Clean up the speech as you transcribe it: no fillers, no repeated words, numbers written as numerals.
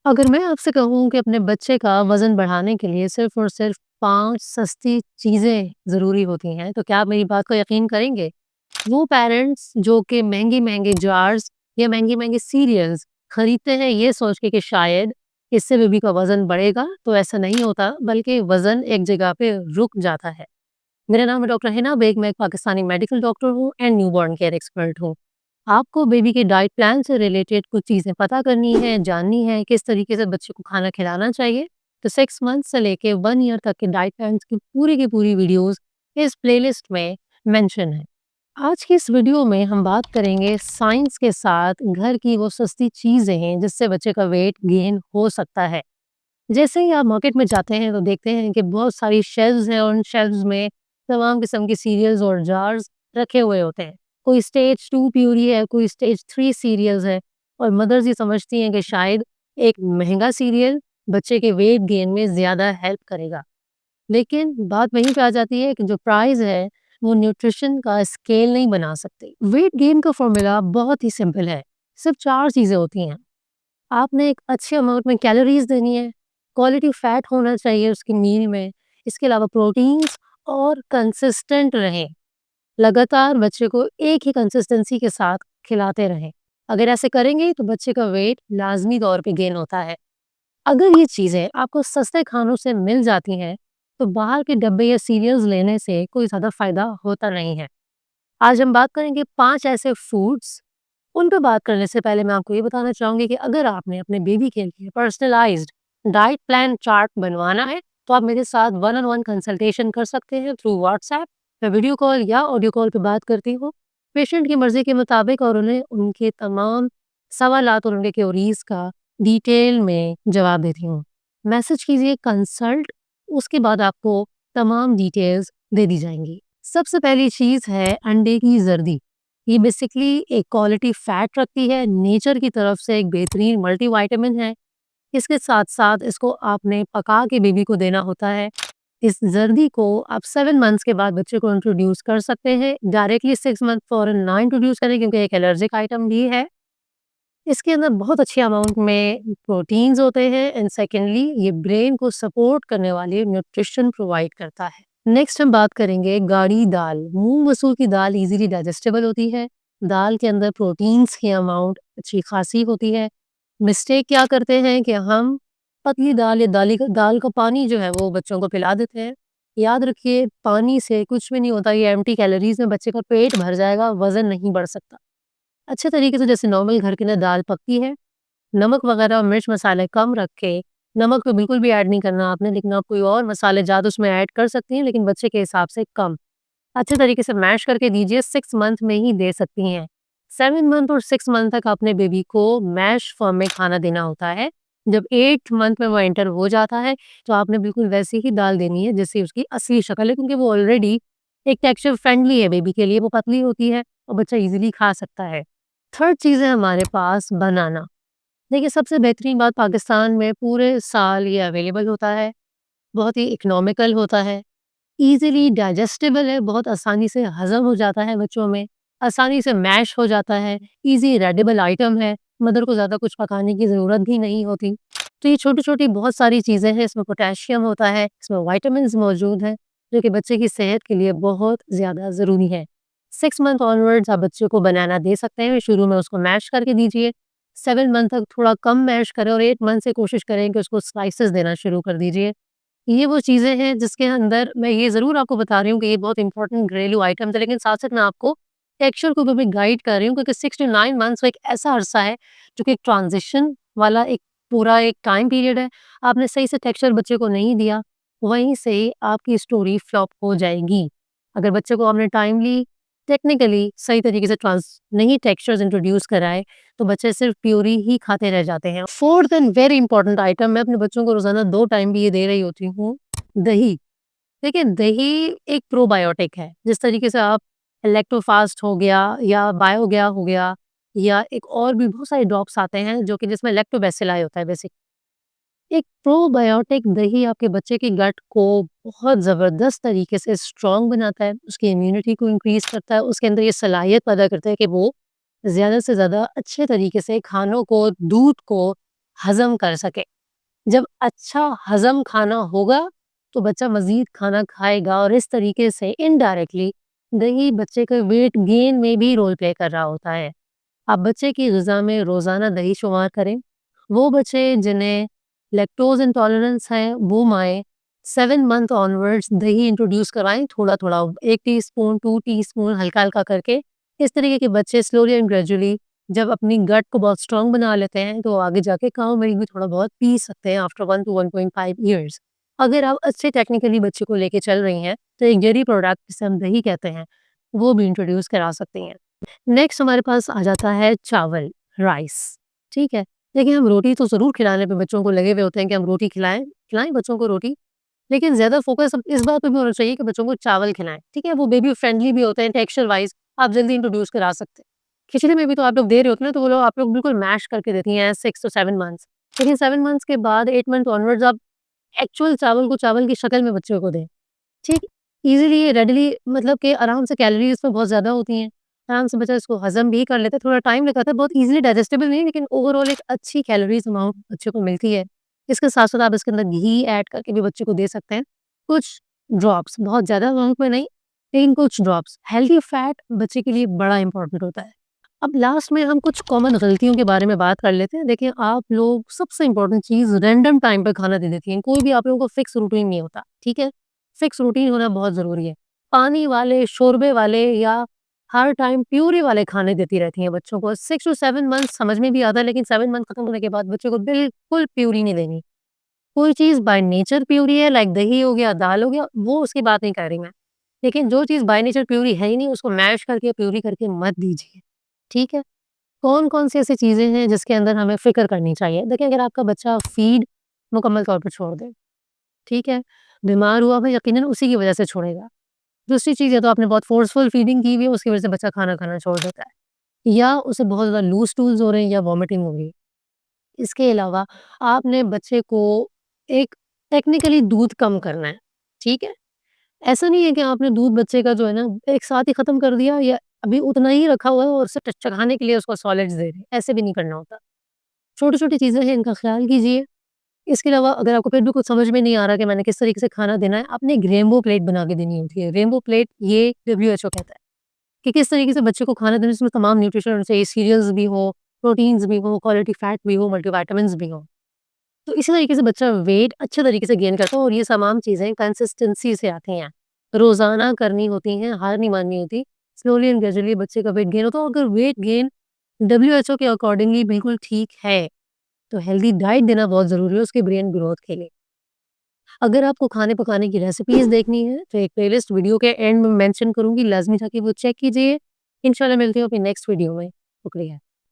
अगर मैं आपसे कहूँ कि अपने बच्चे का वज़न बढ़ाने के लिए सिर्फ़ और सिर्फ़ 5 सस्ती चीज़ें ज़रूरी होती हैं, तो क्या आप मेरी बात को यकीन करेंगे? वो पेरेंट्स जो कि महँगे-महँगे जार्स या महँगे-महँगे सीरियल्स खरीदते हैं ये सोच के कि शायद इससे बेबी का वज़न बढ़ेगा, तो ऐसा नहीं होता बल्कि वज़न एक जगह पे रुक जाता है। मेरा नाम है डॉक्टर हिना बेग, मैं एक पाकिस्तानी मेडिकल डॉक्टर हूँ एंड न्यूबॉर्न केयर एक्सपर्ट हूँ। आपको बेबी के डाइट प्लान से रिलेटेड कुछ चीज़ें पता करनी है, जाननी है, किस तरीके से बच्चे को खाना खिलाना चाहिए, तो 6 मंथ से लेके 1 ईयर तक के डाइट प्लान्स की पूरी वीडियोज़ इस प्लेलिस्ट में मेंशन है। आज की इस वीडियो में हम बात करेंगे साइंस के साथ घर की वो सस्ती चीज़ें हैं जिससे बच्चे का वेट गेन हो सकता है। जैसे ही आप मार्केट में जाते हैं तो देखते हैं कि बहुत सारी शेल्व्स हैं और उन शेल्व्स में तमाम किस्म के सीरियल्स और जार्स रखे हुए होते हैं। कोई स्टेज 2 प्यूरी है, कोई स्टेज 3 सीरियल्स है और मदर्स ये समझती हैं कि शायद एक महँगा सीरियल बच्चे के वेट गेन में ज़्यादा हेल्प करेगा। लेकिन बात वहीं पे आ जाती है कि जो प्राइस है, वो न्यूट्रिशन का स्केल नहीं बना सकती। वेट गेन का फ़ॉर्मूला बहुत ही सिंपल है, सिर्फ़ 4 चीज़ें होती हैं। आपने एक अच्छे अमाउंट में कैलोरीज़ देनी है, क्वालिटी फैट होना चाहिए उसकी मील में, इसके अलावा प्रोटीन्स और कंसिस्टेंट रहें। लगातार बच्चे को एक ही कंसिस्टेंसी के साथ खिलाते रहें। अगर ऐसे करेंगे तो बच्चे का वेट लाज़मी तौर पे गेन होता है। अगर ये चीज़ें आपको सस्ते खानों से मिल जाती हैं, तो बाहर के डब्बे या सीरियल्स लेने से कोई ज़्यादा फ़ायदा होता नहीं है। आज हम बात करेंगे 5 ऐसे फूड्स। उन पे बात करने से पहले मैं आपको ये बताना चाहूँगी कि अगर आपने अपने बेबी के लिए पर्सनलाइज़्ड डाइट प्लान चार्ट बनवाना है, तो आप मेरे साथ वन ऑन वन कंसल्टेशन कर सकते हैं थ्रू व्हाट्सएप। मैं वीडियो कॉल या ऑडियो कॉल पे बात करती हूँ। पेशेंट की मर्ज़ी के मुताबिक और उन्हें उनके तमाम सवालात और उनके क्वेरीज़ का डिटेल में जवाब देती हूँ। मैसेज कीजिए कंसल्ट, उसके बाद आपको तमाम डिटेल्स दे दी जाएँगी। सबसे पहली चीज़ है अंडे की ज़र्दी। ये बेसिकली एक क्वालिटी फैट रखती है, नेचर की तरफ से एक बेहतरीन मल्टीविटामिन है। इसके साथ-साथ इसको आपने पका के बेबी को देना होता है। इस ज़र्दी को आप 7 मंथ्स के बाद बच्चे को इंट्रोड्यूस कर सकते हैं। डायरेक्टली 6 मंथ फ़ौरन ना इंट्रोड्यूस करें क्योंकि एक एलर्जिक आइटम भी है। इसके अंदर बहुत अच्छे अमाउंट में प्रोटीन्स होते हैं एंड सेकेंडली ये ब्रेन को सपोर्ट करने वाली न्यूट्रिशन प्रोवाइड करता है। नेक्स्ट हम बात करेंगे गाढ़ी दाल। मूंग मसूर की दाल इजीली डाइजेस्टेबल होती है। दाल के अंदर प्रोटीन्स की अमाउंट अच्छी खासी होती है। मिस्टेक क्या करते हैं कि हम पतली दाल या दाल का पानी जो है वो बच्चों को पिला देते हैं। याद रखिए पानी से कुछ भी नहीं होता, ये एम्प्टी कैलोरीज में बच्चे का पेट भर जाएगा, वजन नहीं बढ़ सकता। अच्छे तरीके से जैसे नॉर्मल घर के अंदर दाल पकती है, नमक वगैरह और मिर्च मसाले कम रख के, नमक तो बिल्कुल भी ऐड नहीं करना आपने, लेकिन आप कोई और मसाले ज़्यादा उसमें ऐड कर सकती हैं, लेकिन बच्चे के हिसाब से कम। अच्छे तरीके से मैश करके दीजिए, 6 मंथ में ही दे सकती हैं। 7 मंथ और 6 मंथ तक अपने बेबी को मैश फॉर्म में खाना देना होता है। जब 8th मंथ में वो एंटर हो जाता है, तो आपने बिल्कुल वैसी ही दाल देनी है जैसे उसकी असली शक्ल है, क्योंकि वो ऑलरेडी एक टेक्सचर फ्रेंडली है बेबी के लिए, वो पतली होती है और बच्चा ईज़िली खा सकता है। 3rd चीज़ है हमारे पास बनाना। देखिए, सबसे बेहतरीन बात पाकिस्तान में पूरे साल ये अवेलेबल होता है, बहुत ही इकोनॉमिकल होता है, ईज़िली डाइजेस्टेबल है, बहुत आसानी से हज़म हो जाता है बच्चों में, आसानी से मैश हो जाता है, ईज़ी रेडेबल आइटम है, मदर को ज़्यादा कुछ पकाने की ज़रूरत भी नहीं होती। तो ये छोटी-छोटी बहुत सारी चीज़ें हैं, इसमें पोटेशियम होता है, इसमें विटामिन्स मौजूद हैं, जो कि बच्चे की सेहत के लिए बहुत ज़्यादा ज़रूरी है। 6 मंथ ऑनवर्ड्स आप बच्चे को बनाना दे सकते हैं, शुरू में उसको मैश करके दीजिए, 7 मंथ तक थोड़ा कम मैश करें और 8 मंथ से कोशिश करें कि उसको स्लाइसेस देना शुरू कर दीजिए। ये वो चीज़ें हैं जिसके अंदर मैं ये ज़रूर आपको बता रही हूँ कि ये बहुत इंपॉर्टेंट घरेलू आइटम्स है, लेकिन साथ-साथ मैं आपको टेक्सचर को भी गाइड कर रही हूँ क्योंकि 6 टू 9 मंथ्स वो एक ऐसा अरसा है जो कि एक ट्रांज़िशन वाला एक पूरा एक टाइम पीरियड है। आपने सही से टेक्सचर बच्चे को नहीं दिया, वहीं से आपकी स्टोरी फ्लॉप हो जाएगी। अगर बच्चे को आपने टाइमली टेक्निकली सही तरीके से नहीं टेक्सचर्स इंट्रोड्यूस कराए, तो बच्चे सिर्फ प्यूरी ही खाते रह जाते हैं। 4th and very important item, मैं अपने बच्चों को रोज़ाना 2 टाइम भी ये दे रही होती हूँ, दही। देखिए, दही एक प्रोबायोटिक है। जिस तरीके से आप लैक्टोफास्ट हो गया या बायोगया हो गया या एक और भी बहुत सारे ड्रॉप्स आते हैं जो कि जिसमें लैक्टोबैसिलाई होता है बेसिक। एक प्रोबायोटिक दही आपके बच्चे के गट को बहुत ज़बरदस्त तरीके से स्ट्रॉन्ग बनाता है, उसकी इम्यूनिटी को इंक्रीज़ करता है, उसके अंदर ये सलाहियत पैदा करता है कि वो ज़्यादा से ज़्यादा अच्छे तरीके से खानों को, दूध को हज़म कर सके। जब अच्छा हज़म खाना होगा, तो बच्चा मज़ीद खाना खाएगा और इस तरीके से इनडायरेक्टली दही बच्चे के वेट गेन में भी रोल प्ले कर रहा होता है। आप बच्चे की ग़िज़ा में रोज़ाना दही शुमार करें। वो बच्चे जिन्हें लैक्टोज़ इंटॉलरेंस है, वो माएँ 7 मंथ ऑनवर्ड्स दही इंट्रोड्यूस करवाएँ थोड़ा-थोड़ा 1 टीस्पून, 2 टीस्पून हल्का-हल्का करके। इस तरीके के बच्चे स्लोली एंड ग्रेजुअली जब अपनी गट को बहुत स्ट्रॉन्ग बना लेते हैं, तो आगे जाके काऊ मिल्क भी थोड़ा बहुत पी सकते हैं आफ्टर 1 टू 1.5 ईयर्स। अगर आप अच्छे टेक्निकली बच्चे को लेके चल रही हैं, तो एक डेयरी प्रोडक्ट जिसे हम दही कहते हैं, वो भी इंट्रोड्यूस करा सकती हैं। नेक्स्ट हमारे पास आ जाता है चावल, राइस, ठीक है? देखिए, हम रोटी तो ज़रूर खिलाने पे बच्चों को लगे हुए होते हैं कि हम रोटी खिलाएँ, खिलाएँ बच्चों को रोटी, लेकिन ज़्यादा फ़ोकस अब इस बात पे भी होना चाहिए कि बच्चों को चावल खिलाएँ, ठीक है? वो बेबी फ्रेंडली भी होते हैं टेक्सचर वाइज़, आप जल्दी इंट्रोड्यूस करा सकते हैं। खिचड़ी में भी तो आप लोग दे रहे होते हैं ना, तो वो लोग आप लोग बिल्कुल मैश करके देती हैं 6 टू 7 मंथ्स। लेकिन 7 मंथ्स के बाद 8 मंथ ऑनवर्ड्स आप एक्चुअल चावल को चावल की शक्ल में बच्चे को दें। ठीक, ईज़िली रेडीली मतलब कि आराम से कैलोरीज़ इसमें बहुत ज़्यादा होती हैं। आराम से बच्चा इसको हज़म भी कर लेता है, थोड़ा टाइम लगता है, बहुत ईज़िली डाइजेस्टेबल नहीं लेकिन ओवरऑल एक अच्छी कैलोरीज़ अमाउंट बच्चे को मिलती है। इसके साथ-साथ आप इसके अंदर घी ऐड करके भी बच्चे को दे सकते हैं। कुछ ड्रॉप्स, बहुत ज़्यादा अमाउंट में नहीं, लेकिन कुछ ड्रॉप्स। हेल्दी फैट बच्चे के लिए बड़ा इम्पोर्टेंट होता है। अब लास्ट में हम कुछ कॉमन गलतियों के बारे में बात कर लेते हैं। देखिए, आप लोग सबसे इम्पोर्टेंट चीज़ रैंडम टाइम पे खाना दे देती हैं। कोई भी आप लोगों को फिक्स रूटीन नहीं होता, ठीक है? फिक्स रूटीन होना बहुत ज़रूरी है। पानी वाले, शोरबे वाले या हर टाइम प्यूरी वाले खाने देती रहती हैं बच्चों को। 6 टू 7 मंथ्स समझ में भी आता है, लेकिन 7 मंथ खत्म होने के बाद बच्चे को बिल्कुल प्यूरी नहीं देनी। कोई चीज़ बाय नेचर प्यूरी है लाइक दही हो गया, दाल हो गया, वो उसकी बात नहीं कर रही मैं। लेकिन जो चीज़ बाय नेचर प्यूरी है ही नहीं, उसको मैश करके प्यूरी करके मत दीजिए, ठीक है? कौन-कौन सी ऐसी चीज़ें हैं जिसके अंदर हमें फ़िक्र करनी चाहिए? देखिए, अगर आपका बच्चा फ़ीड मुकम्मल तौर पे छोड़ दे, ठीक है? बीमार हुआ हो यकीनन उसी की वज़ह से छोड़ेगा। दूसरी चीज़ या तो आपने बहुत फ़ोर्सफुल फ़ीडिंग की हुई है, उसकी वज़ह से बच्चा खाना खाना छोड़ देता है या उसे बहुत ज़्यादा लूज़ स्टूल्स हो रहे हैं या वॉमिटिंग हो रही है। इसके अलावा आपने बच्चे को एक टेक्निकली दूध कम करना है, ठीक है? ऐसा नहीं है कि आपने दूध बच्चे का जो है ना एक साथ ही ख़त्म कर दिया या अभी उतना ही रखा हुआ है और सिर्फ़ चखाने के लिए उसको सॉलिड्स दे रहे हैं, ऐसे भी नहीं करना होता। छोटी-छोटी चीज़ें हैं, इनका ख़्याल कीजिए। इसके अलावा अगर आपको फिर भी कुछ समझ में नहीं आ रहा कि मैंने किस तरीके से खाना देना है, आपने एक रेनबो प्लेट बना के देनी होती है। रेनबो प्लेट ये डब्ल्यूएचओ कहता है कि किस तरीके से बच्चे को खाना देना जिसमें तमाम न्यूट्रिशन होने चाहिए, सीरियल्स भी हो, प्रोटीन्स भी हो, क्वालिटी फैट भी हो, मल्टीविटामिन्स भी हो। तो इसी तरीके से बच्चा वेट अच्छे तरीके से गेन करता है और ये तमाम चीज़ें कंसिस्टेंसी से आती हैं। रोज़ाना करनी होती हैं, हार नहीं माननी होती। स्लोली एंड ग्रेजुअली बच्चे का वेट गेन होता है और अगर वेट गेन डब्ल्यूएचओ के अकॉर्डिंगली बिल्कुल ठीक है, तो हेल्दी डाइट देना बहुत ज़रूरी है उसके ब्रेन ग्रोथ के लिए। अगर आपको खाने-पकाने की रेसिपीज़ देखनी है, तो एक प्लेलिस्ट वीडियो के एंड में मेंशन करूँगी, लाज़मी जाके वो चेक कीजिए। इंशाल्लाह मिलती हूँ अपनी नेक्स्ट वीडियो में। शुक्रिया।